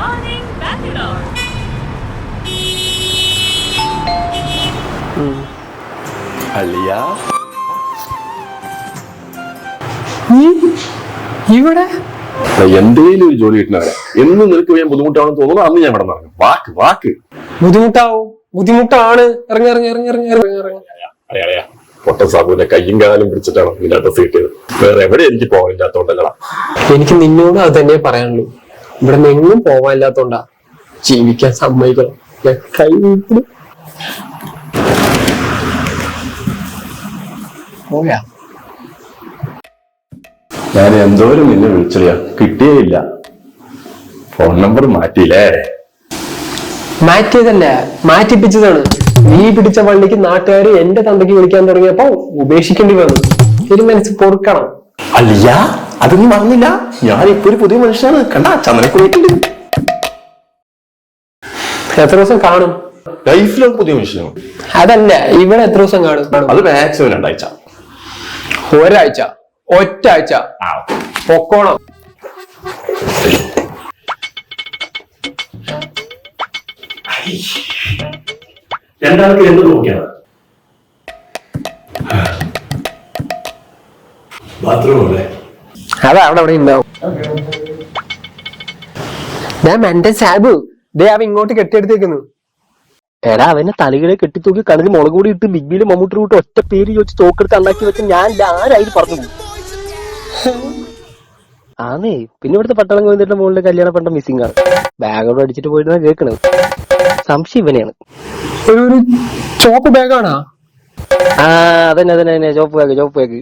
Morning, Bangalore. അലിയ ഇവിടെ എന്തേലും ഒരു ജോലി കിട്ടുന്നവരെ എന്ന് നിനക്ക് ഞാൻ ബുദ്ധിമുട്ടാണെന്ന് തോന്നുന്നു അന്ന് ഞാൻ ഇവിടെ പറഞ്ഞു വാക്ക് ബുദ്ധിമുട്ടാവും ബുദ്ധിമുട്ടാണ് ഇറങ്ങി ഇറങ്ങി ഇറങ്ങി ഇറങ്ങി ഇറങ്ങി ഇറങ്ങി അറിയാ പൊട്ട സാബുവിന്റെ കയ്യും കാലും പിടിച്ചിട്ടാണ് ഇതിന്റെ അഡ്രസ് കിട്ടിയത്. വേറെ എവിടെ എനിക്ക് പോകാനില്ലാത്തോണ്ടല്ലടാ. എനിക്ക് നിന്നോട് അത് തന്നെ പറയാനുള്ളൂ. ഇവിടെ എങ്ങും പോവാനില്ലാത്തോണ്ടാ. ജീവിക്കാൻ സമ്മതിക്കണം. ഞാൻ കൈ പോയാ ഞാൻ എന്തോരം നിന്നെ വിളിച്ചറിയാ കിട്ടിയേയില്ല. Phone number മാറ്റിയില്ലേ? മാറ്റിയതല്ല, മാറ്റിപ്പിച്ചതാണ്. നീ പിടിച്ച വള്ളിക്ക് നാട്ടുകാർ എന്റെ തന്തയ്ക്ക് വിളിക്കാൻ തുടങ്ങിയപ്പോ ഉപേക്ഷിക്കേണ്ടി വന്നു. ഒരു മനസ്സ് പൊറുക്കണം. അലിയ അതൊന്നും പറഞ്ഞില്ല. ഞാൻ ഇപ്പൊ ഒരു പുതിയ മനുഷ്യനാണ്. കണ്ടാ ചന്ദനെ കുളിയിട്ടുണ്ട്. എത്ര ദിവസം കാണും? ലൈഫിലും പുതിയ മനുഷ്യനാണ്. അതല്ല, ഇവിടെ എത്ര ദിവസം കാണും? അത് മാക്സിമം 2 ആഴ്ച. ഒരാഴ്ച, ഒറ്റാഴ്ച പൊക്കോണം. രണ്ടാൾക്ക് എന്ത് നോക്കിയാണ്? ബാത്റൂം അല്ലേ? അതാ അവിടെ ഉണ്ടാവും. എന്റെ സാബു ദേ അവൻ ഇങ്ങോട്ട് കെട്ടിയെടുത്തേക്കുന്നു. എടാ അവനെ തലകളെ കെട്ടിത്തൂക്കി കണ്ണിൽ മുളക് കൂടി ഇട്ട് ബിഗ് ബിയില് മമ്മൂട്ടി കൂട്ടി ഒറ്റ പേര് ചോദിച്ച് തോക്കെടുത്ത് ഉണ്ടാക്കി വെച്ച് ഞാൻ ആരായി പറഞ്ഞു. ആന്നേ പിന്നെ ഇവിടുത്തെ പട്ടളം കോന്നിന്റെ മുകളിൽ കല്യാണ പണ്ട മിസ്സിംഗ് ആണ്. ബാഗോട് അടിച്ചിട്ട് പോയിരുന്ന കേൾക്കണത്. സംശയം ഇവനെയാണ്. ഒരു ചോപ്പ് ബാഗാണാ? ആ അതന്നെ ചോപ്പ് ബാഗ്.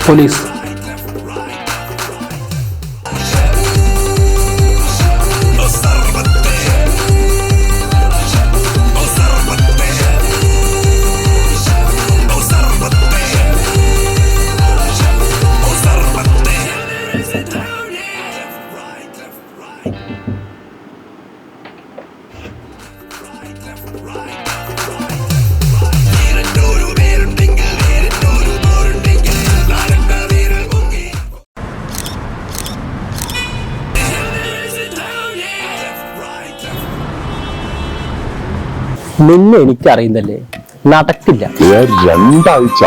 പോലീസ്. നിന്നെ എനിക്കറിയുന്നല്ലേ, നടക്കില്ല. 2 ആഴ്ച